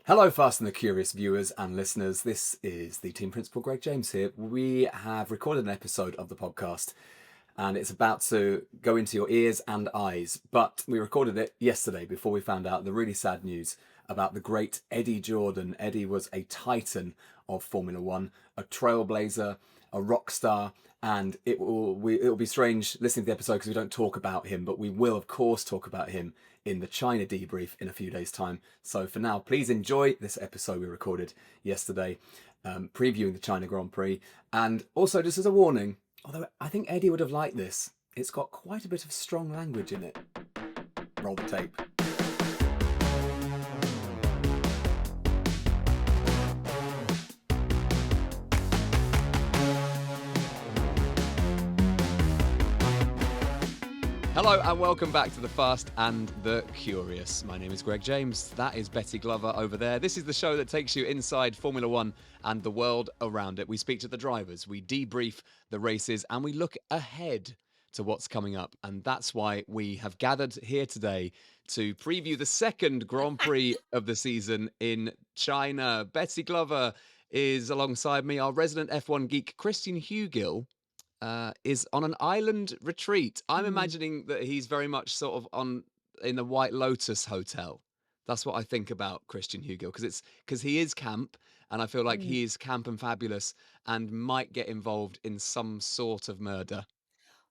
Hello, Fast and the Curious viewers and listeners. This is the Team Principal Greg James here. We have recorded an episode of the podcast and it's about to go into your ears and eyes. But we recorded it yesterday before we found out the really sad news about the great Eddie Jordan. Eddie was a titan of Formula One, a trailblazer, a rock star, and it will be strange listening to the episode because we don't talk about him, but we will of course talk about him in the China debrief in a few days' time. So for now, please enjoy this episode we recorded yesterday, previewing the China Grand Prix. And also, just as a warning, although I think Eddie would have liked this, it's got quite a bit of strong language in it. Roll the tape. Hello and welcome back to the Fast and the Curious. My name is Greg James. That is Betty Glover over there. This is the show that takes you inside Formula One and the world around it. We speak to the drivers, we debrief the races, and we look ahead to what's coming up. And that's why we have gathered here today to preview the second Grand Prix of the season in China. Betty Glover is alongside me, our resident F1 geek, Christian Hugill. Is on an island retreat. I'm imagining that he's very much sort of in the White Lotus Hotel. That's what I think about Christian Hugill because he is camp, and I feel like he is camp and fabulous, and might get involved in some sort of murder.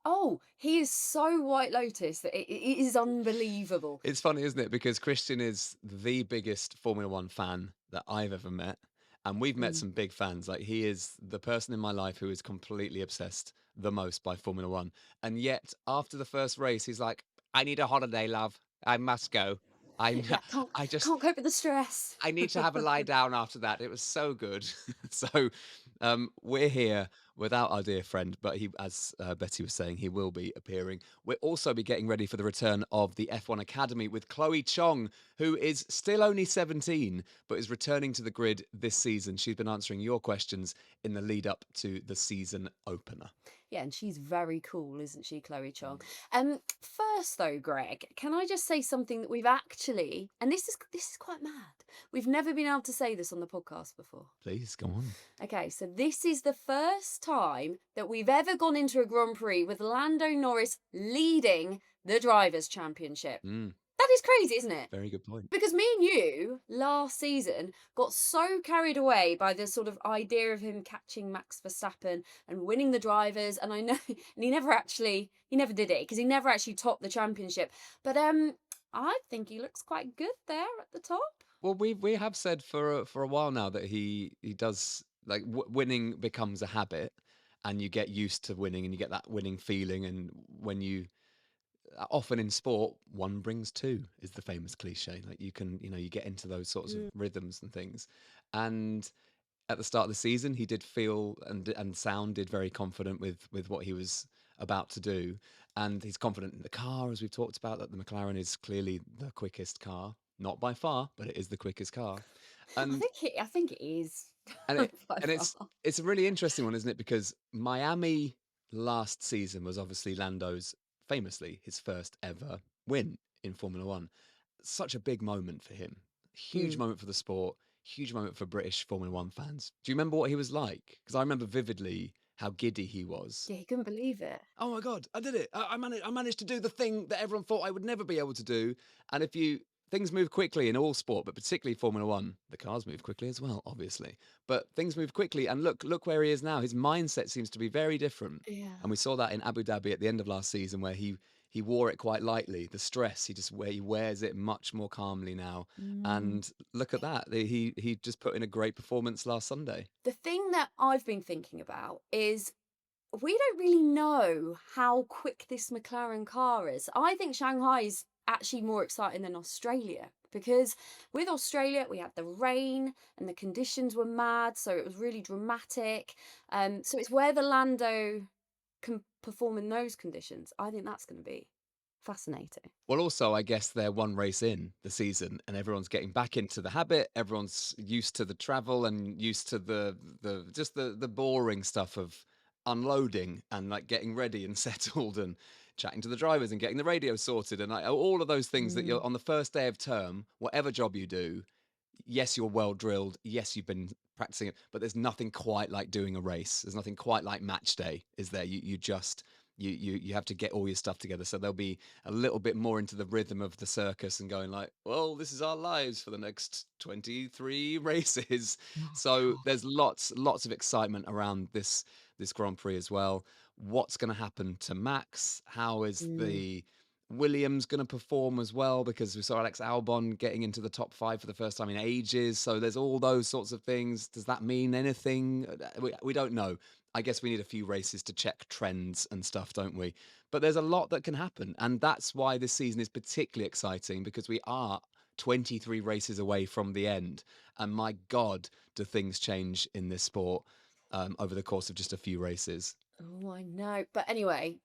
Oh, he is so White Lotus that it is unbelievable. It's funny, isn't it? Because Christian is the biggest Formula One fan that I've ever met. And we've met some big fans. Like, he is the person in my life who is completely obsessed the most by Formula One. And yet, after the first race, he's like, I need a holiday, love. I must go. I Yeah, can't I just can't cope with the stress. I need to have a lie down after that. It was so good. So we're here without our dear friend, but he, as Betty was saying, he will be appearing. We'll also be getting ready for the return of the F1 Academy with Chloe Chong, who is still only 17, but is returning to the grid this season. She's been answering your questions in the lead up to the season opener. Yeah, and she's very cool, isn't she, Chloe Chong? First though, Greg, can I just say something that we've actually, and this is quite mad. We've never been able to say this on the podcast before. Please, go on. Okay, so this is the first time that we've ever gone into a Grand Prix with Lando Norris leading the Drivers' Championship. That is crazy, isn't it? Very good point. Because me and you last season got so carried away by the sort of idea of him catching Max Verstappen and winning the drivers, and I know, and he never did it because he never actually topped the championship. But I think he looks quite good there at the top. Well, we have said for a while now that he does, like, winning becomes a habit, and you get used to winning, and you get that winning feeling. And when you often in sport, one brings two is the famous cliche. Like, you get into those sorts of rhythms and things. And at the start of the season, he did feel and sounded very confident with what he was about to do, and he's confident in the car, as we've talked about, that the McLaren is clearly the quickest car. Not by far, but it is the quickest car. And I think it is. and by it and far. it's a really interesting one, isn't it? Because Miami last season was obviously Lando's, famously, his first ever win in Formula One. Such a big moment for him. Huge moment for the sport. Huge moment for British Formula One fans. Do you remember what he was like? Because I remember vividly how giddy he was. Yeah, he couldn't believe it. Oh my God, I did it. I managed to do the thing that everyone thought I would never be able to do. And things move quickly in all sport, but particularly Formula One, the cars move quickly as well, obviously. But things move quickly. And look where he is now. His mindset seems to be very different. Yeah. And we saw that in Abu Dhabi at the end of last season, where he wore it quite lightly. The stress, he wears it much more calmly now. And look at that. He just put in a great performance last Sunday. The thing that I've been thinking about is we don't really know how quick this McLaren car is. I think Shanghai is actually more exciting than Australia, because with Australia we had the rain and the conditions were mad, so it was really dramatic. So it's where the Lando can perform in those conditions. I think that's going to be fascinating. Well, also, I guess they're one race in the season, and everyone's getting back into the habit. Everyone's used to the travel and used to the boring stuff of unloading and, like, getting ready and settled and chatting to the drivers and getting the radio sorted and, like, all of those things that you're on the first day of term, whatever job you do, yes, you're well drilled. Yes, you've been practicing it, but there's nothing quite like doing a race. There's nothing quite like match day, is there? You just you have to get all your stuff together. So they'll be a little bit more into the rhythm of the circus and going like, well, this is our lives for the next 23 races. Oh So God. there's lots of excitement around this Grand Prix as well. What's going to happen to Max? How is Mm. the Williams going to perform as well, because we saw Alex Albon getting into the top 5 for the first time in ages. So there's all those sorts of things. Does that mean anything? We don't know. I guess we need a few races to check trends and stuff, don't we? But there's a lot that can happen. And that's why this season is particularly exciting, because we are 23 races away from the end. And my God, do things change in this sport over the course of just a few races. Oh, I know. But anyway,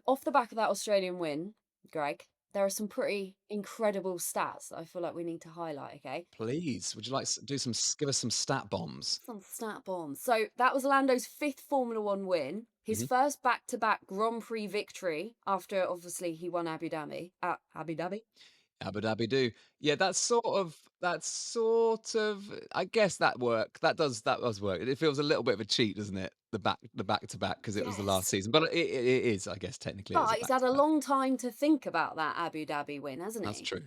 off the back of that Australian win, Greg, there are some pretty incredible stats that I feel like we need to highlight, okay? Please, would you like to give us some stat bombs? Some stat bombs. So that was Lando's fifth Formula One win, his first back-to-back Grand Prix victory after obviously he won Abu Dhabi. Abu Dhabi? Abu Dhabi do. Yeah, that's sort of I guess that does work. It feels a little bit of a cheat, doesn't it? The back to back, because it was the last Yes. season. But it is, I guess technically it is a But he's back had to a back. long time to think about that Abu Dhabi win, hasn't That's he? true.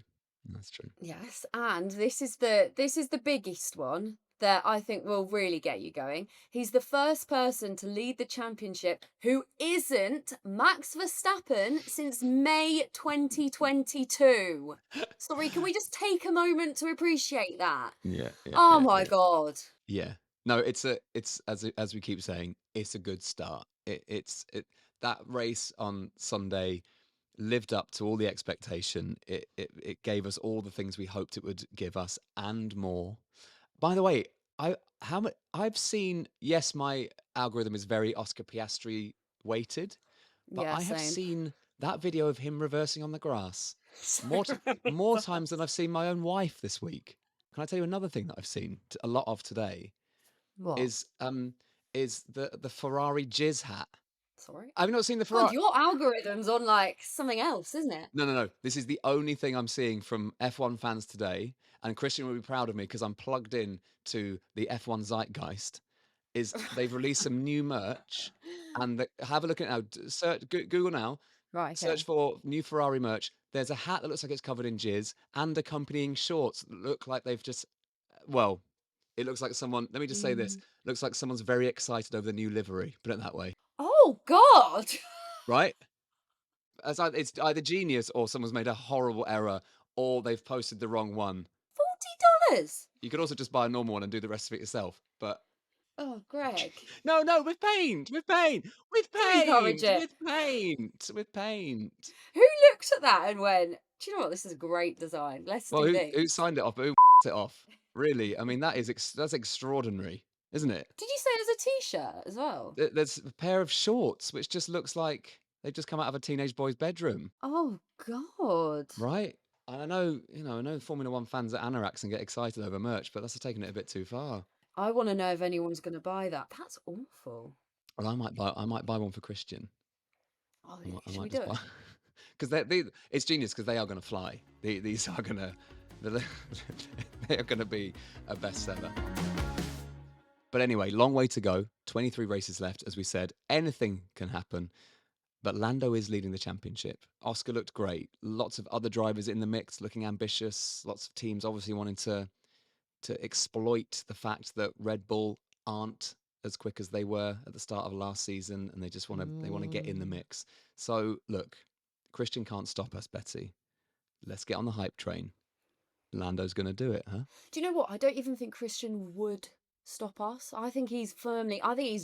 That's true. Yes, and this is the biggest one that I think will really get you going. He's the first person to lead the championship who isn't Max Verstappen since May 2022. Sorry, can we just take a moment to appreciate that? Yeah, yeah, Oh yeah, my yeah. God. Yeah. No, it's as we keep saying, it's a good start. That race on Sunday lived up to all the expectation. It gave us all the things we hoped it would give us and more. By the way, I've seen, yes, my algorithm is very Oscar Piastri weighted, but Yeah, I have same. seen that video of him reversing on the grass So more fast. times than I've seen my own wife this week. Can I tell you another thing that I've seen a lot of today What? is the Ferrari jizz hat. Sorry? Have you not seen the God, Ferrari? your algorithm's on like something else, isn't it? No, no, no. This is the only thing I'm seeing from F1 fans today, and Christian will be proud of me because I'm plugged in to the F1 zeitgeist. Is they've released some new merch, and have a look at it now. Search Google now. Right, Search okay. for new Ferrari merch. There's a hat that looks like it's covered in jizz, and accompanying shorts that look like they've just. Well, it looks like someone. Let me just say this. Mm. Looks like someone's very excited over the new livery. Put it that way, Oh God. right? It's either genius or someone's made a horrible error, or they've posted the wrong one. $40? You could also just buy a normal one and do the rest of it yourself. But Oh, Greg. no, no, with paint, with paint, with To encourage paint, it. with paint, with paint. Who looked at that and went, do you know what? This is a great design. Let's Well, do who this. signed it off? Who it off? Really? I mean, that's extraordinary, isn't it? Did you say it was a t-shirt as well? There's a pair of shorts which just looks like they've just come out of a teenage boy's bedroom, Oh God. right? And I know Formula One fans are anoraks and get excited over merch, but that's taking it a bit too far. I want to know if anyone's going to buy that. That's awful. Well, I might buy one for Christian. Oh, I should we might do just it? buy because it's genius because they are going to fly. These are going to they are going to be a bestseller. But anyway, long way to go. 23 races left, as we said. Anything can happen. But Lando is leading the championship. Oscar looked great. Lots of other drivers in the mix, looking ambitious. Lots of teams obviously wanting to exploit the fact that Red Bull aren't as quick as they were at the start of last season, and they want to get in the Mm. mix. So look, Christian can't stop us, Betty. Let's get on the hype train. Lando's going to do it, huh? Do you know what? I don't even think Christian would stop us. I think he's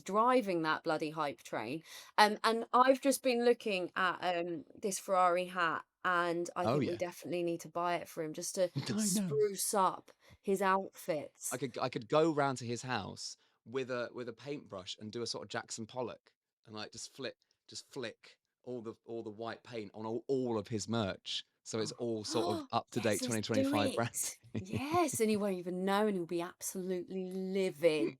driving that bloody hype train. And I've just been looking at this Ferrari hat, and I Oh think we yeah, definitely need to buy it for him just to I know. spruce up his outfits. I could go round to his house with a paintbrush and do a sort of Jackson Pollock and like just flick all the white paint on all of his merch, so it's all sort of Oh, up to yes, date let's do 2025 brand. it. Yes, and he won't even know, and he'll be absolutely livid.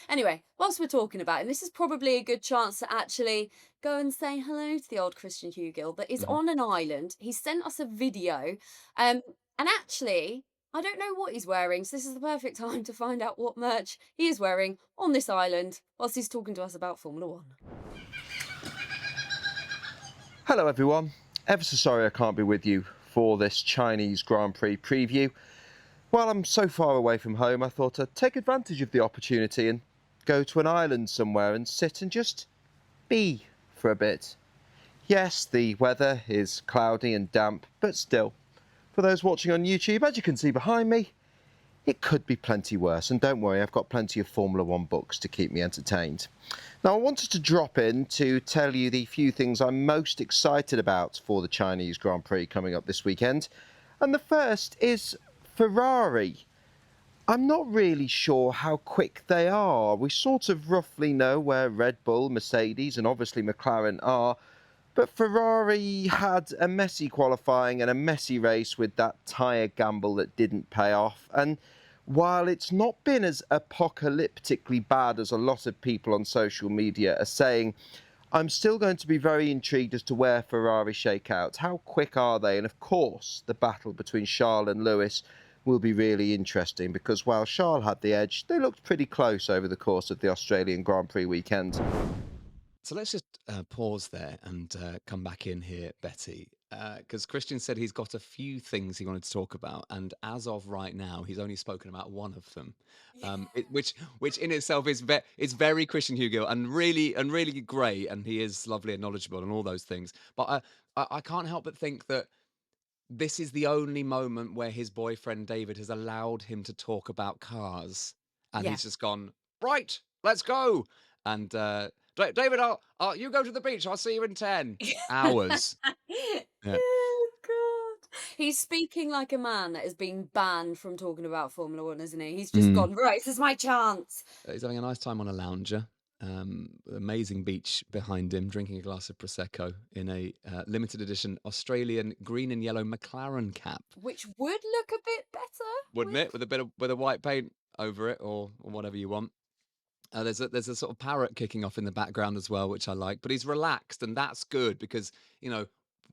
Anyway, whilst we're talking about him, this is probably a good chance to actually go and say hello to the old Christian Hugill that is Mhm. on an island. He sent us a video, and actually, I don't know what he's wearing, so this is the perfect time to find out what merch he is wearing on this island whilst he's talking to us about Formula One. Hello everyone, ever so sorry I can't be with you for this Chinese Grand Prix preview. While I'm so far away from home, I thought I'd take advantage of the opportunity and go to an island somewhere and sit and just be for a bit. Yes, the weather is cloudy and damp, but still, for those watching on YouTube, as you can see behind me, it could be plenty worse, and don't worry, I've got plenty of Formula One books to keep me entertained. Now, I wanted to drop in to tell you the few things I'm most excited about for the Chinese Grand Prix coming up this weekend, and the first is Ferrari. I'm not really sure how quick they are. We sort of roughly know where Red Bull, Mercedes, and obviously McLaren are, but Ferrari had a messy qualifying and a messy race with that tyre gamble that didn't pay off. And while it's not been as apocalyptically bad as a lot of people on social media are saying, I'm still going to be very intrigued as to where Ferrari shake out. How quick are they? And of course, the battle between Charles and Lewis will be really interesting, because while Charles had the edge, they looked pretty close over the course of the Australian Grand Prix weekend. So let's just pause there and come back in here, Betty, because Christian said he's got a few things he wanted to talk about, and as of right now, he's only spoken about one of them, which in itself is very Christian Hugill and really great, and he is lovely and knowledgeable and all those things. But I can't help but think that this is the only moment where his boyfriend David has allowed him to talk about cars, and Yeah. he's just gone, right, let's go. And David, I'll you go to the beach. I'll see you in 10 hours. Yeah. Oh, God. He's speaking like a man that has been banned from talking about Formula One, isn't he? He's just Mm. gone, right, this is my chance. He's having a nice time on a lounger. Amazing beach behind him, drinking a glass of Prosecco in a limited edition Australian green and yellow McLaren cap. Which would look a bit better. Wouldn't it? With a white paint over it, or whatever you want. There's a sort of parrot kicking off in the background as well, which I like. But he's relaxed, and that's good because,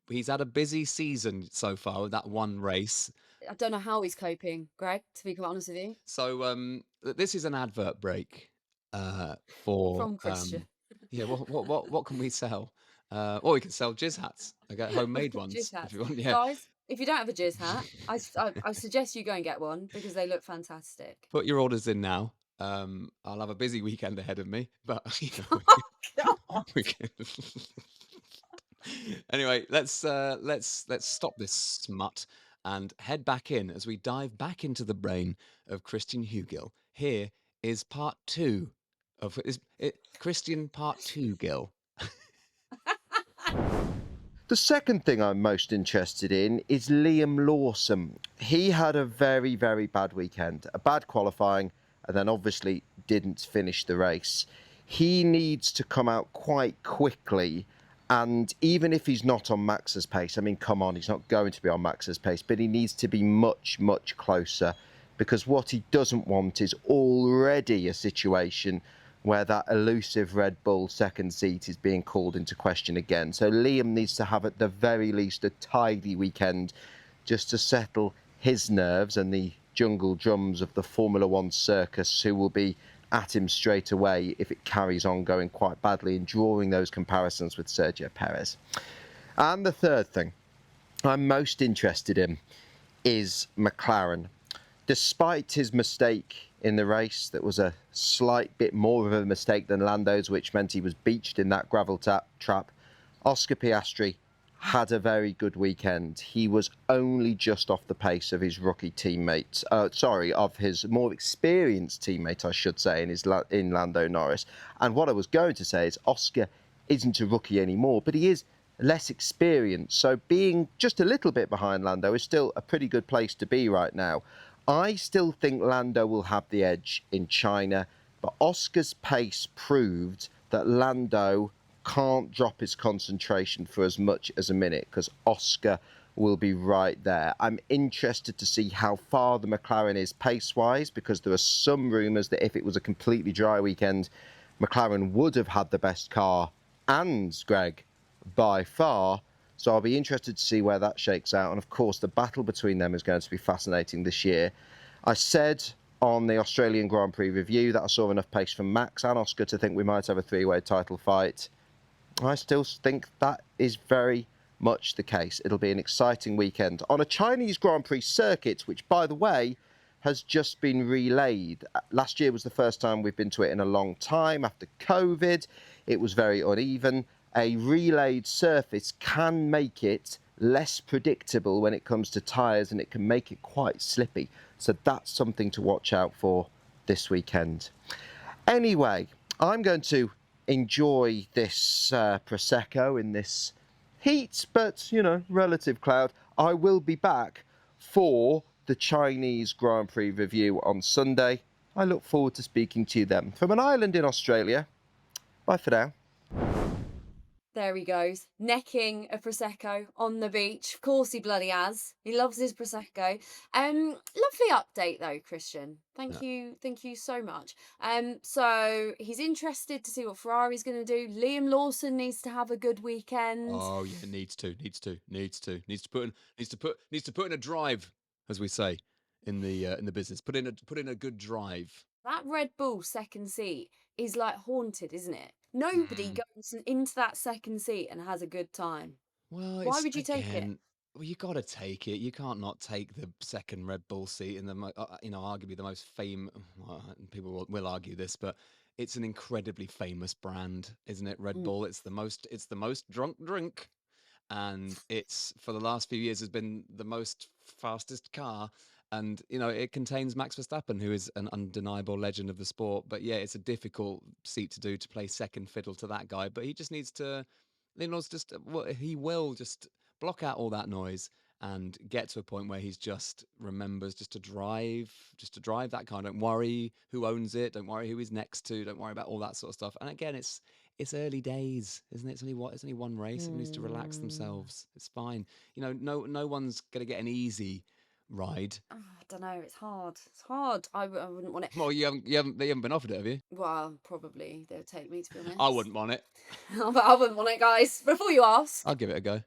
he's had a busy season so far with that one race. I don't know how he's coping, Greg, to be quite honest with you. So this is an advert break for From Christian. yeah. What can we sell? Or we can sell jizz hats. I get homemade ones Jizz hats. if you want. Yeah. Guys, if you don't have a jizz hat, I suggest you go and get one because they look fantastic. Put your orders in now. I'll have a busy weekend ahead of me, but we can. Anyway, let's stop this smut and head back in as we dive back into the brain of Christian Hugill. Here is part 2 of Christian part 2 Gill. The second thing I'm most interested in is Liam Lawson. He had a very, very bad weekend, a bad qualifying, and then obviously didn't finish the race. He needs to come out quite quickly, and even if he's not on Max's pace, I mean, come on, he's not going to be on Max's pace, but he needs to be much, much closer, because what he doesn't want is already a situation where that elusive Red Bull second seat is being called into question again. So Liam needs to have, at the very least, a tidy weekend just to settle his nerves and the jungle drums of the Formula One circus, who will be at him straight away if it carries on going quite badly and drawing those comparisons with Sergio Perez. And the third thing I'm most interested in is McLaren. Despite his mistake in the race, that was a slight bit more of a mistake than Lando's, which meant he was beached in that gravel trap, Oscar Piastri had a very good weekend. He was only just off the pace of his rookie teammate, of his more experienced teammate, I should say, in Lando Norris. And what I was going to say is Oscar isn't a rookie anymore, but he is less experienced. So being just a little bit behind Lando is still a pretty good place to be right now. I still think Lando will have the edge in China, but Oscar's pace proved that Lando can't drop his concentration for as much as a minute, because Oscar will be right there. I'm interested to see how far the McLaren is pace-wise, because there are some rumours that if it was a completely dry weekend, McLaren would have had the best car, and, Greg, by far. So I'll be interested to see where that shakes out. And of course, the battle between them is going to be fascinating this year. I said on the Australian Grand Prix review that I saw enough pace from Max and Oscar to think we might have a three-way title fight. I still think that is very much the case. It'll be an exciting weekend on a Chinese Grand Prix circuit, which, by the way, has just been relayed. Last year was the first time we've been to it in a long time after COVID. It was very uneven. A relayed surface can make it less predictable when it comes to tyres, and it can make it quite slippy. So that's something to watch out for this weekend. Anyway, I'm going to enjoy this Prosecco in this heat, but, relative cloud. I will be back for the Chinese Grand Prix review on Sunday. I look forward to speaking to you then. From an island in Australia, bye for now. There he goes, necking a Prosecco on the beach. Of course he bloody has. He loves his Prosecco. Lovely update though, Christian. Thank you so much. So he's interested to see what Ferrari's going to do. Liam Lawson needs to have a good weekend. Oh yeah, needs to put in a drive, as we say in the business. Put in a good drive. That Red Bull second seat is like haunted, isn't it? Nobody goes into that second seat and has a good time. Well, Why would you take it? Well, you got to take it. You can't not take the second Red Bull seat in the, arguably the most famous. People will argue this, but it's an incredibly famous brand, isn't it? Red Bull. It's the most drunk drink, and it's for the last few years has been the most fastest car. And it contains Max Verstappen, who is an undeniable legend of the sport. But yeah, it's a difficult seat to do, to play second fiddle to that guy. But he just needs to. He will just block out all that noise and get to a point where he's just remembers just to drive that car. Don't worry who owns it. Don't worry who he's next to. Don't worry about all that sort of stuff. And again, it's early days, isn't it? It's only one race. Everyone needs to relax themselves. It's fine. No one's gonna get an easy ride. Oh, I don't know. It's hard. It's hard. I wouldn't want it. Well, you haven't been offered it, have you? Well, probably they'll take me, to be honest. I wouldn't want it. But I wouldn't want it, guys. Before you ask, I'll give it a go.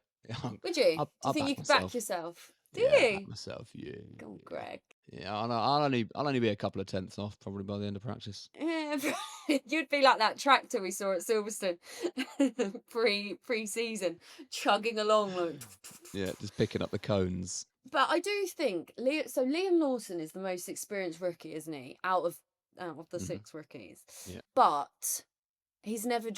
would you? Do you think you could back yourself? Do you? Back myself. Yeah. Go on, Greg. Yeah, I'll only be a couple of tenths off probably by the end of practice. Yeah, you'd be like that tractor we saw at Silverstone pre-season, chugging along like. Yeah, just picking up the cones. But I do think Liam Lawson is the most experienced rookie, isn't he? Out of the 6 rookies. Yeah. But he's never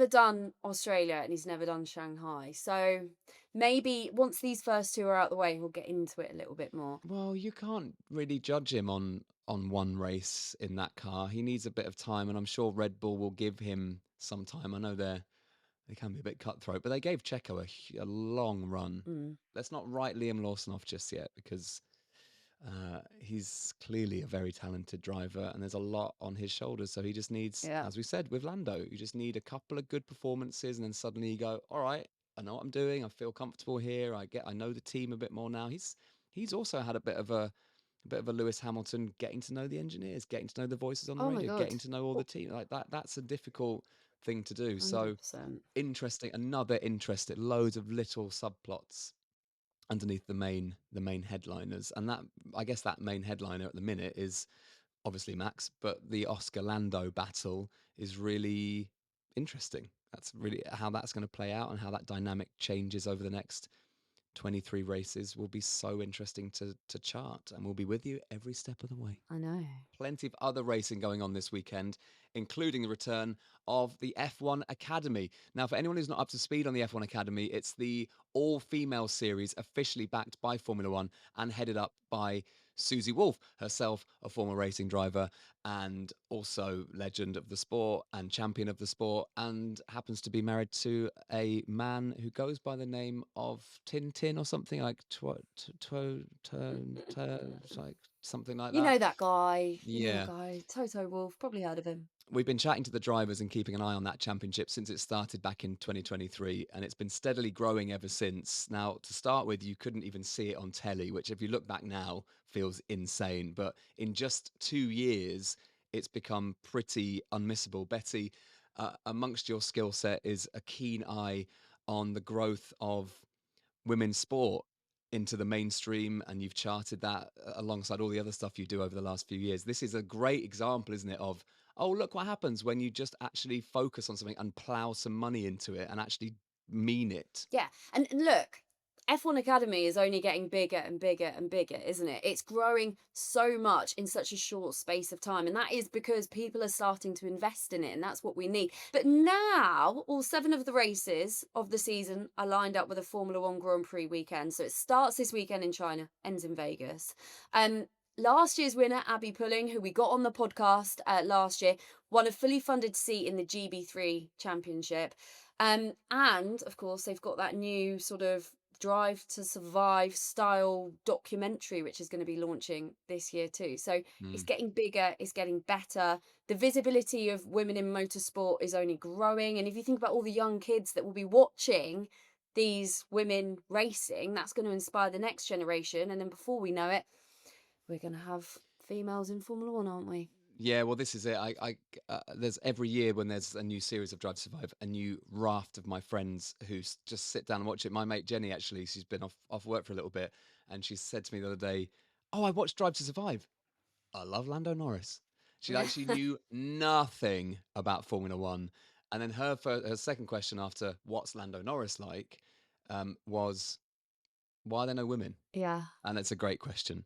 done Australia and he's never done Shanghai. So maybe once these first 2 are out the way, he'll get into it a little bit more. Well, you can't really judge him on one race in that car. He needs a bit of time, and I'm sure Red Bull will give him some time. I know they can be a bit cutthroat, but they gave Checo a long run. Let's not write Liam Lawson off just yet, because he's clearly a very talented driver and there's a lot on his shoulders. So he just needs, as we said with Lando, you just need a couple of good performances, and then suddenly you go, all right, I know what I'm doing. I feel comfortable here. I know the team a bit more now. He's also had a bit of a Lewis Hamilton, getting to know the engineers, getting to know the voices on the radio, getting to know all the team like that. That's a difficult thing to do. 100%. So another interesting, loads of little subplots underneath the main headliners, and I guess that main headliner at the minute is obviously Max, but the Oscar Lando battle is really interesting. That's really how that's going to play out, and how that dynamic changes over the next 23 races will be so interesting to chart, and we'll be with you every step of the way. I know. Plenty of other racing going on this weekend, including the return of the F1 Academy. Now, for anyone who's not up to speed on the F1 Academy, it's the all-female series officially backed by Formula One and headed up by Susie Wolff, herself a former racing driver and also legend of the sport and champion of the sport, and happens to be married to a man who goes by the name of Tintin or something like like something like that. You know that guy. Yeah. Toto Wolff, probably heard of him. We've been chatting to the drivers and keeping an eye on that championship since it started back in 2023, and it's been steadily growing ever since. Now, to start with, you couldn't even see it on telly, which if you look back now feels insane. But in just 2 years, it's become pretty unmissable. Betty, amongst your skill set is a keen eye on the growth of women's sport into the mainstream, and you've charted that alongside all the other stuff you do over the last few years. This is a great example, isn't it, of, oh, look what happens when you just actually focus on something and plow some money into it and actually mean it. Yeah. And look, F1 Academy is only getting bigger and bigger and bigger, isn't it? It's growing so much in such a short space of time. And that is because people are starting to invest in it. And that's what we need. But now, all 7 of the races of the season are lined up with a Formula One Grand Prix weekend. So it starts this weekend in China, ends in Vegas. Last year's winner, Abby Pulling, who we got on the podcast last year, won a fully funded seat in the GB3 Championship. And of course, they've got that new sort of Drive to Survive style documentary, which is going to be launching this year too. So it's getting bigger, it's getting better. The visibility of women in motorsport is only growing. And if you think about all the young kids that will be watching these women racing, that's going to inspire the next generation. And then before we know it, we're going to have females in Formula One, aren't we? Yeah, well, this is it. There's every year when there's a new series of Drive to Survive, a new raft of my friends who just sit down and watch it. My mate Jenny, actually, she's been off work for a little bit, and she said to me the other day, "Oh, I watched Drive to Survive. I love Lando Norris." She knew nothing about Formula One, and then her second question after "What's Lando Norris like?" Was, "Why are there no women?" Yeah. And it's a great question.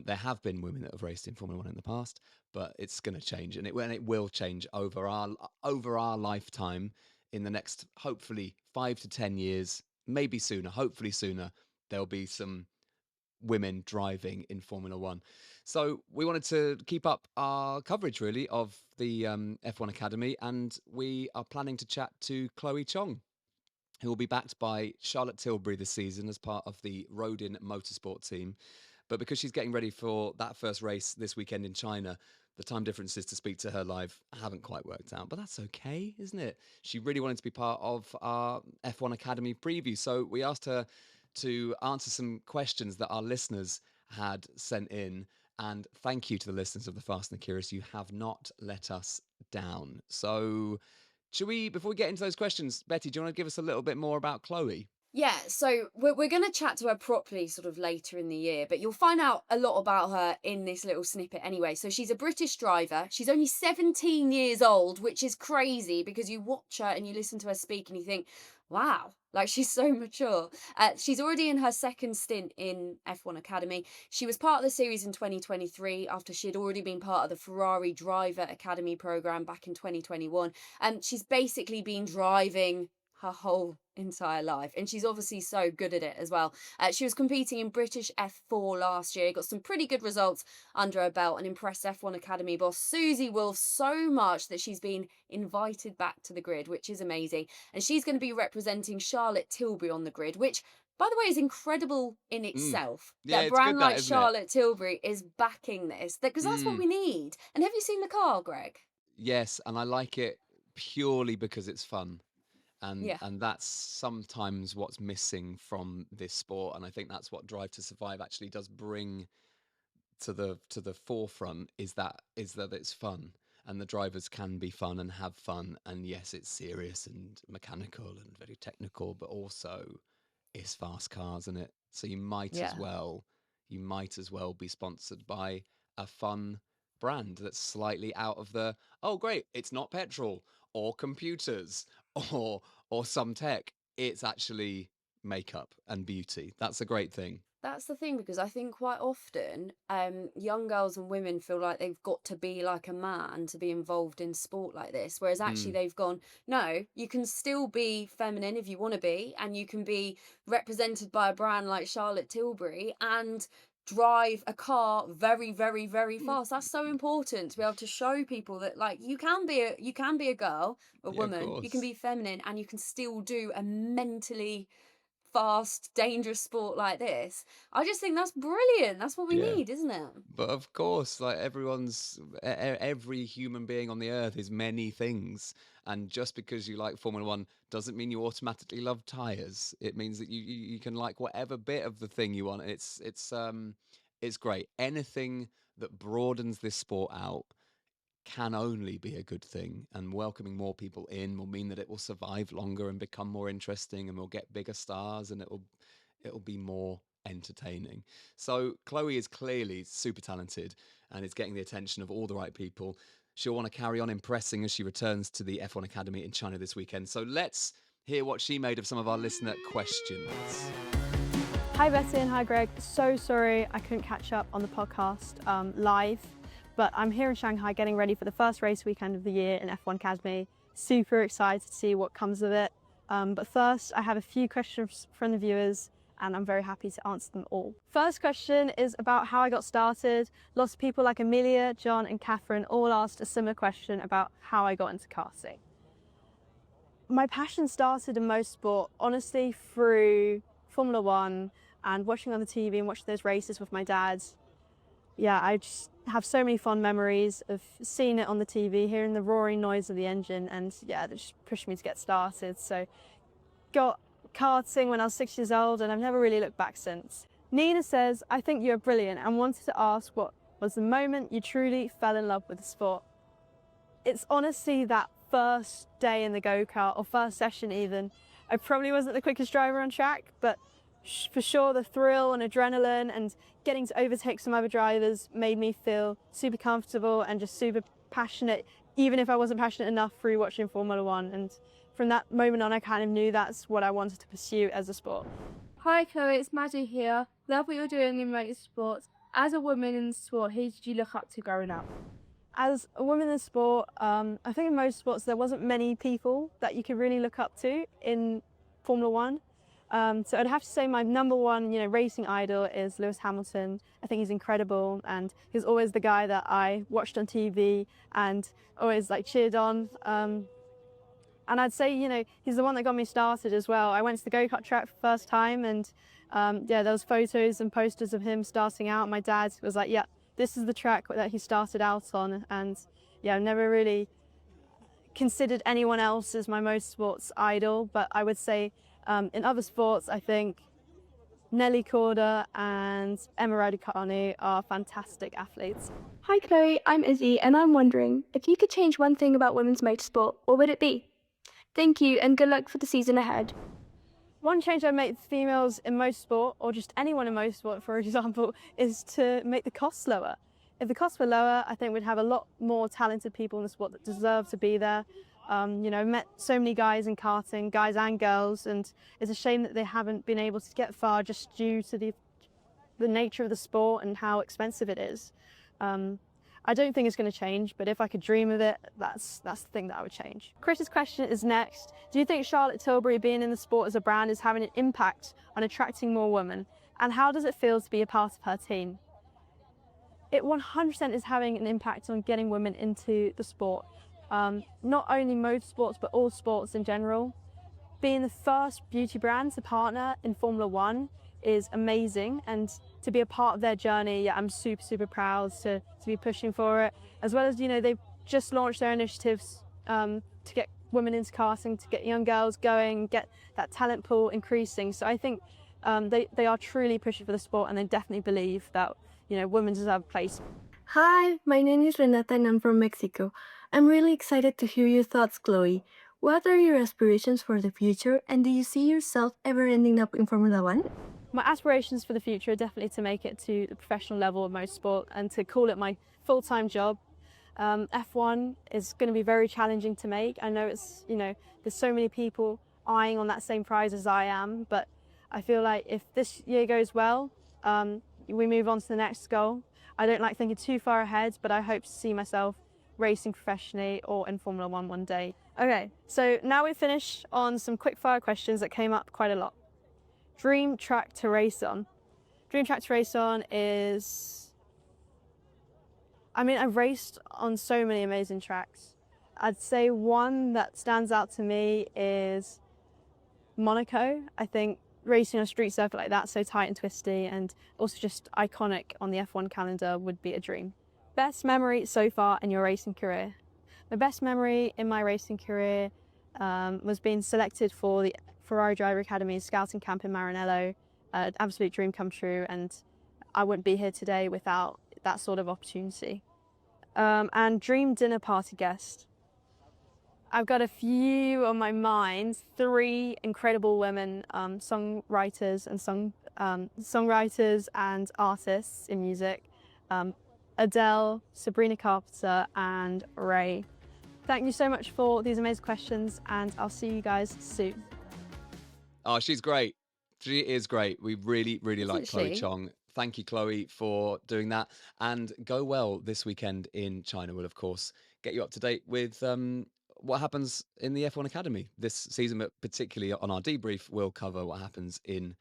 There have been women that have raced in Formula One in the past, but it's going to change, and it will change over our lifetime in the next, hopefully, 5 to 10 years, maybe sooner. Hopefully sooner, there'll be some women driving in Formula One. So we wanted to keep up our coverage, really, of the F1 Academy, and we are planning to chat to Chloe Chong, who will be backed by Charlotte Tilbury this season as part of the Rodin Motorsport team. But because she's getting ready for that first race this weekend in China, the time differences to speak to her live haven't quite worked out. But that's okay, isn't it? She really wanted to be part of our F1 Academy preview. So we asked her to answer some questions that our listeners had sent in. And thank you to the listeners of The Fast and the Curious. You have not let us down. So should we, before we get into those questions, Betty, do you want to give us a little bit more about Chloe? Yeah, so we're going to chat to her properly sort of later in the year, but you'll find out a lot about her in this little snippet anyway. So she's a British driver. She's only 17 years old, which is crazy because you watch her and you listen to her speak and you think, wow, like she's so mature. She's already in her second stint in F1 Academy. She was part of the series in 2023 after she had already been part of the Ferrari Driver Academy program back in 2021. And she's basically been driving her whole entire life, and she's obviously so good at it as well. She was competing in British F4 last year, got some pretty good results under her belt, and impressed F1 Academy boss Susie Wolf so much that she's been invited back to the grid, which is amazing. And she's going to be representing Charlotte Tilbury on the grid, which, by the way, is incredible in itself. Yeah, That a it's good, brand that, like isn't it? Charlotte Tilbury is backing this, because that's what we need. And have you seen the car, Greg? Yes, and I like it purely because it's fun. Yeah. And that's sometimes what's missing from this sport, and I think that's what Drive to Survive actually does bring to the forefront, is that it's fun, and the drivers can be fun and have fun, and yes, it's serious and mechanical and very technical, but also it's fast cars, isn't it? So Yeah. you might as well be sponsored by a fun brand that's slightly out of the, oh great, it's not petrol or computers or some tech. It's actually makeup and beauty. That's a great thing. That's the thing, because I think quite often young girls and women feel like they've got to be like a man to be involved in sport like this, whereas actually they've gone, no, you can still be feminine if you want to be, and you can be represented by a brand like Charlotte Tilbury and drive a car very, very, very fast. That's so important to be able to show people that, like, you can be a girl, a Yeah, of woman, you can course. be feminine, and you can still do a mentally fast, dangerous sport like this. I just think that's brilliant. That's what we Yeah. need, isn't it? But of course, like every human being on the earth is many things, and just because you like Formula One doesn't mean you automatically love tires. It means that you can like whatever bit of the thing you want. And it's great. Anything that broadens this sport out can only be a good thing, and welcoming more people in will mean that it will survive longer and become more interesting, and we'll get bigger stars, and it'll be more entertaining. So Chloe is clearly super talented and is getting the attention of all the right people. She'll want to carry on impressing as she returns to the F1 Academy in China this weekend. So let's hear what she made of some of our listener questions. Hi Betty and hi Greg. So sorry I couldn't catch up on the podcast live, but I'm here in Shanghai getting ready for the first race weekend of the year in F1 Academy. Super excited to see what comes of it. But first, I have a few questions from the viewers and I'm very happy to answer them all. First question is about how I got started. Lots of people like Amelia, John and Catherine all asked a similar question about how I got into karting. My passion started in motorsport, honestly, through Formula One and watching on the TV and watching those races with my dad. Yeah, I just have so many fond memories of seeing it on the TV, hearing the roaring noise of the engine, and yeah, that just pushed me to get started. So got karting when I was 6 years old and I've never really looked back since. Nina says, I think you're brilliant and wanted to ask what was the moment you truly fell in love with the sport. It's honestly that first day in the go-kart or first session even. I probably wasn't the quickest driver on track, but for sure the thrill and adrenaline and getting to overtake some other drivers made me feel super comfortable and just super passionate, even if I wasn't passionate enough through watching Formula One. And from that moment on, I kind of knew that's what I wanted to pursue as a sport. Hi Chloe, it's Maddie here. Love what you're doing in motorsports. As a woman in sport, who did you look up to growing up? As a woman in sport, I think in motorsports there wasn't many people that you could really look up to in Formula One. So I'd have to say my number one, racing idol is Lewis Hamilton. I think he's incredible, and he's always the guy that I watched on TV and always cheered on. And I'd say, he's the one that got me started as well. I went to the go-kart track for the first time, and there was photos and posters of him starting out. My dad was like, yeah, this is the track that he started out on. And yeah, I've never really considered anyone else as my motorsports idol, but I would say in other sports, I think Nelly Korda and Emma Raducanu are fantastic athletes. Hi Chloe, I'm Izzy and I'm wondering, if you could change one thing about women's motorsport, what would it be? Thank you and good luck for the season ahead. One change I'd make for females in motorsport, or just anyone in motorsport for example, is to make the costs lower. If the costs were lower, I think we'd have a lot more talented people in the sport that deserve to be there. I've met so many guys in karting, guys and girls, and it's a shame that they haven't been able to get far just due to the nature of the sport and how expensive it is. I don't think it's going to change, but if I could dream of it, that's the thing that I would change. Chris's question is next. Do you think Charlotte Tilbury being in the sport as a brand is having an impact on attracting more women? And how does it feel to be a part of her team? It 100% is having an impact on getting women into the sport. Not only motorsports, but all sports in general. Being the first beauty brand to partner in Formula One is amazing, and to be a part of their journey, I'm super, super proud to be pushing for it. As well as, they've just launched their initiatives to get women into karting, to get young girls going, get that talent pool increasing. So I think they are truly pushing for the sport, and they definitely believe that, women deserve a place. Hi, my name is Renata and I'm from Mexico. I'm really excited to hear your thoughts, Chloe. What are your aspirations for the future, and do you see yourself ever ending up in Formula One? My aspirations for the future are definitely to make it to the professional level of motorsport and to call it my full-time job. F1 is going to be very challenging to make. I know it's, there's so many people eyeing on that same prize as I am, but I feel like if this year goes well, we move on to the next goal. I don't like thinking too far ahead, but I hope to see myself racing professionally or in Formula One one day. Okay, so now we've finished on some quick fire questions that came up quite a lot. Dream track to race on. Dream track to race on is... I've raced on so many amazing tracks. I'd say one that stands out to me is Monaco. I think racing on a street circuit like that, so tight and twisty, and also just iconic on the F1 calendar, would be a dream. Best memory so far in your racing career? My best memory in my racing career was being selected for the Ferrari Driver Academy scouting camp in Maranello. An absolute dream come true, and I wouldn't be here today without that sort of opportunity. And dream dinner party guest. I've got a few on my mind. 3 incredible women songwriters and artists in music. Adele, Sabrina Carpenter, and Ray. Thank you so much for these amazing questions, and I'll see you guys soon. Oh, she's great. She is great. We really, really like Isn't Chloe she? Chong. Thank you, Chloe, for doing that. And go well this weekend in China. We'll, of course, get you up to date with what happens in the F1 Academy this season, but particularly on our debrief, we'll cover what happens in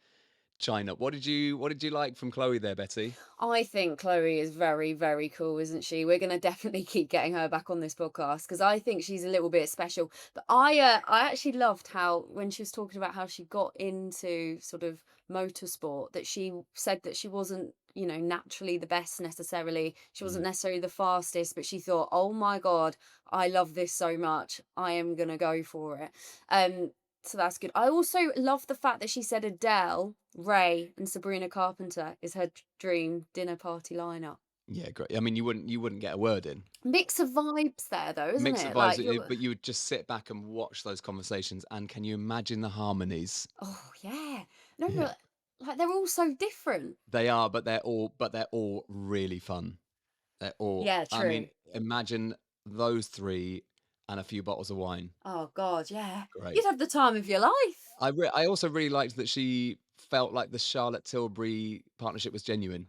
China. What did you like from Chloe there, Betty? I think Chloe is very, very cool, isn't she? We're going to definitely keep getting her back on this podcast because I think she's a little bit special. But I actually loved how when she was talking about how she got into sort of motorsport, that she said that she wasn't, you know, naturally the best necessarily. She wasn't necessarily the fastest, but she thought, oh my God, I love this so much. I am going to go for it. So that's good. I also love the fact that she said Adele, Ray, and Sabrina Carpenter is her dream dinner party lineup. Yeah, great. I mean, you wouldn't get a word in. Mix of vibes there, though, isn't Mix it? of Like, vibes, but you would just sit back and watch those conversations. And can you imagine the harmonies? oh yeah, no, Yeah. but like they're all so different. They are, but they're all really fun. They're all. Yeah, I mean, true. imagine those 3 and a few bottles of wine. Oh God, yeah. Great. You'd have the time of your life. I also really liked that she felt like the Charlotte Tilbury partnership was genuine,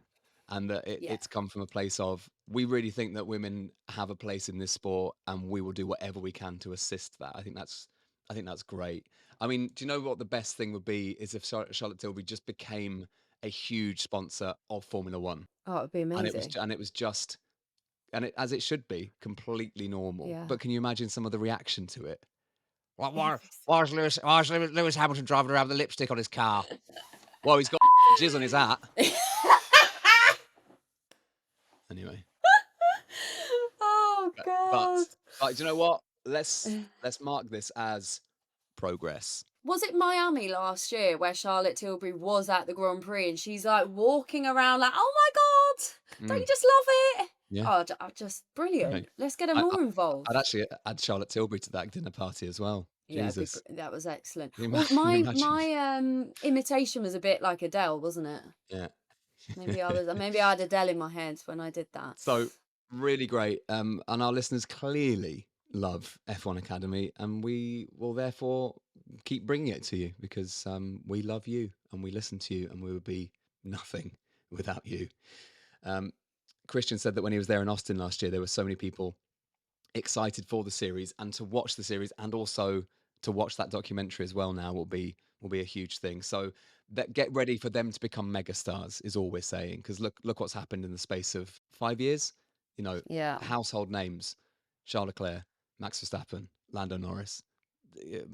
and that Yeah. it's come from a place of we really think that women have a place in this sport, and we will do whatever we can to assist that. I think that's great. I mean, do you know what the best thing would be is if Charlotte Tilbury just became a huge sponsor of Formula One, Oh, it'd be and it was amazing. just as it should be, completely normal. Yeah. But can you imagine some of the reaction to it? Yes. Why's Lewis Hamilton driving around with the lipstick on his car? Well, he's got jizz on his hat. Anyway, Oh God. but do you know what? Let's mark this as progress. Was it Miami last year where Charlotte Tilbury was at the Grand Prix and she's like walking around like, oh my God, don't you just love it? Yeah. Oh, just brilliant. Right. Let's get her more involved. I'd actually add Charlotte Tilbury to that dinner party as well. Yeah, Jesus. that was excellent. Can you Well, imagine? my imitation was a bit like Adele, wasn't it? Yeah. Maybe I had Adele in my head when I did that. So really great. And our listeners clearly love F1 Academy, and we will therefore keep bringing it to you because we love you and we listen to you, and we would be nothing without you. Christian said that when he was there in Austin last year, there were so many people excited for the series and to watch the series, and also to watch that documentary as well. Now will be a huge thing. So get ready for them to become megastars is all we're saying, because look what's happened in the space of 5 years. You know, Yeah. household names: Charles Leclerc, Max Verstappen, Lando Norris,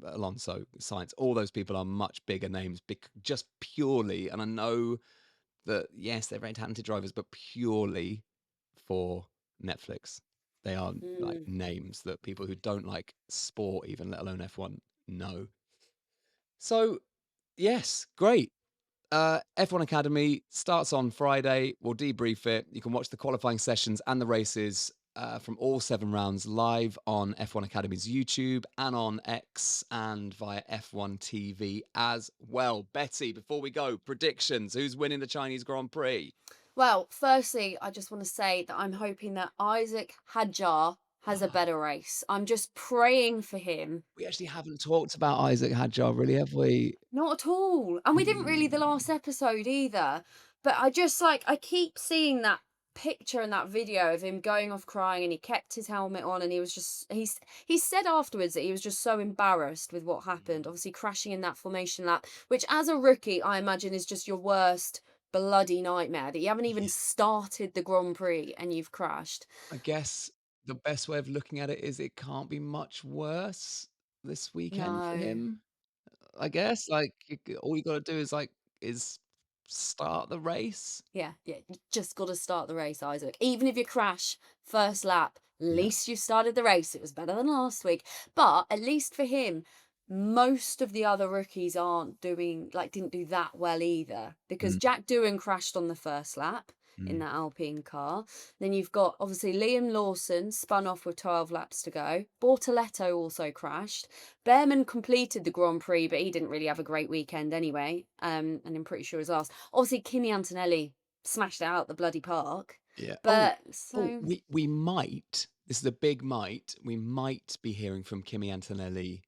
Alonso, Sainz. All those people are much bigger names, just purely. And I know that yes, they're very talented drivers, but purely for Netflix. They are like names that people who don't like sport, even let alone F1, know. So yes, great. F1 Academy starts on Friday. We'll debrief it. You can watch the qualifying sessions and the races from all 7 rounds live on F1 Academy's YouTube and on X and via F1 TV as well. Betty, before we go, predictions. Who's winning the Chinese Grand Prix? Well, firstly, I just want to say that I'm hoping that Isaac Hadjar has a better race. I'm just praying for him. We actually haven't talked about Isaac Hadjar, really, have we? Not at all. And we didn't really the last episode either. But I just I keep seeing that picture and that video of him going off crying, and he kept his helmet on, and he was just he said afterwards that he was just so embarrassed with what happened, obviously crashing in that formation lap, which as a rookie I imagine is just your worst bloody nightmare, that you haven't even started the Grand Prix and you've crashed. I guess the best way of looking at it is it can't be much worse this weekend for No. him. I guess all you got to do is start the race. Yeah, you just got to start the race, Isaac. Even if you crash first lap, at least you started the race. It was better than last week. But at least for him, most of the other rookies didn't do that well either, because Jack Doohan crashed on the first lap. in Mm. that Alpine car. Then you've got obviously Liam Lawson spun off with 12 laps to go. Bortoletto also crashed. Behrman completed the Grand Prix, but he didn't really have a great weekend anyway. And I'm pretty sure his last. Obviously, Kimi Antonelli smashed it out the bloody park. Yeah. But Oh, so we might. This is a big might. We might be hearing from Kimi Antonelli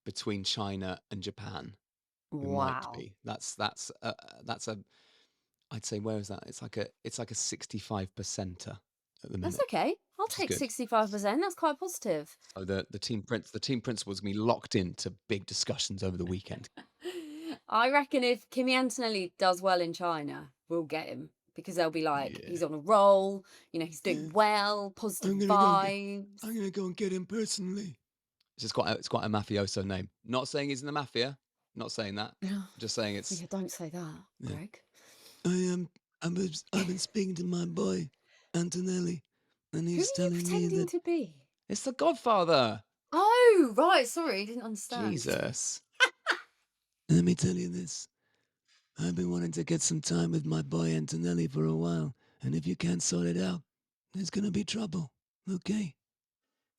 between China and Japan. We might wow. be. That's a. I'd say, where is that? It's like a 65%er at the That's minute. okay. I'll Which is take good. 65%. That's quite positive. So the team principal's gonna be locked into big discussions over the weekend. I reckon if Kimi Antonelli does well in China, we'll get him because they'll be like, Yeah. he's on a roll, he's doing well, positive vibes. I'm gonna go and get him personally. It's quite a mafioso name. Not saying he's in the mafia. Not saying that. Just saying it's. Yeah, don't say that, Yeah. Greg. I've been speaking to my boy Antonelli, and Who he's are you telling me pretending that to be? it's the Godfather. Oh, right. Sorry, didn't understand. Jesus. Let me tell you this. I've been wanting to get some time with my boy Antonelli for a while, and if you can't sort it out, there's gonna be trouble. Okay?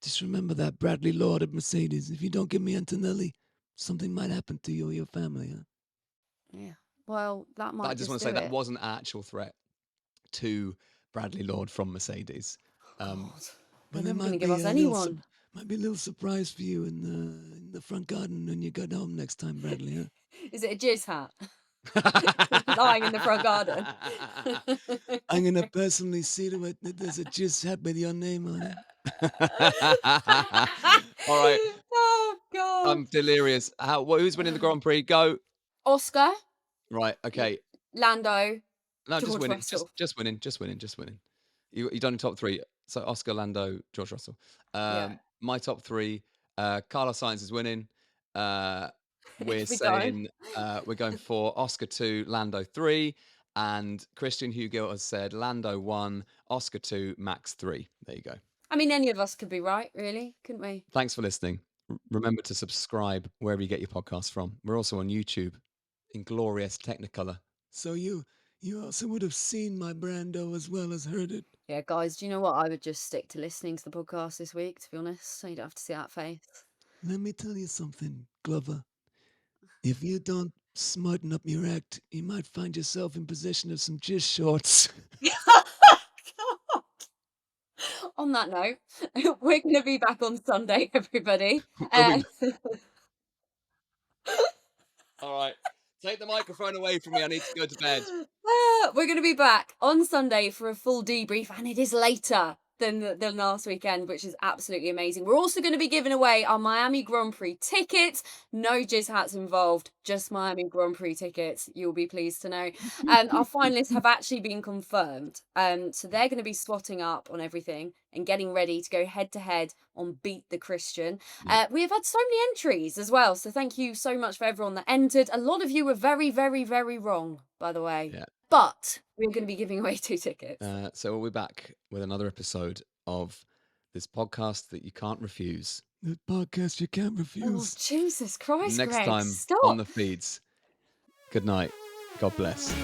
Just remember that, Bradley Lord at Mercedes. If you don't give me Antonelli, something might happen to you or your family, huh? Yeah. Well, that might But I just want to do say that it. wasn't an actual threat to Bradley Lord from Mercedes. God, But they're there never going to might give be us a little anyone. might be a little surprise for you in the front garden when you get home next time, Bradley, huh? Is it a jizz hat? Lying in the front garden. I'm gonna personally see to it that there's a jizz hat with your name on it. All right, Oh, God. I'm delirious. Who's winning the Grand Prix? Go. Oscar, Right, okay. Lando, No, just George winning. Russell. Just winning. Just winning. Just winning. You done your top three. So Oscar, Lando, George Russell. Yeah. My top three. Carlos Sainz is winning. We're If we don't. saying we're going for Oscar 2, Lando 3, and Christian Hugill has said Lando 1, Oscar 2, Max 3. There you go. I mean, any of us could be right, really, couldn't we? Thanks for listening. Remember to subscribe wherever you get your podcasts from. We're also on YouTube in glorious Technicolor. So you also would have seen my Brando as well as heard it. Yeah, guys, do you know what? I would just stick to listening to the podcast this week, to be honest, so you don't have to see that face. Let me tell you something, Glover. If you don't smarten up your act, you might find yourself in possession of some jizz shorts. On that note, we're going to be back on Sunday, everybody. All right. Take the microphone away from me. I need to go to bed. We're going to be back on Sunday for a full debrief, and it is later than last weekend, which is absolutely amazing. We're also going to be giving away our Miami Grand Prix tickets. No jizz hats involved, just Miami Grand Prix tickets. You'll be pleased to know. Our finalists have actually been confirmed. So they're going to be swatting up on everything and getting ready to go head to head on Beat the Christian. We have had so many entries as well. So thank you so much for everyone that entered. A lot of you were very, very, very wrong, by the way. Yeah. But we're going to be giving away 2 tickets. So we'll be back with another episode of this podcast that you can't refuse. The podcast you can't Oh, refuse. Jesus Christ, Next Greg, time stop. on the feeds. Good night. God bless.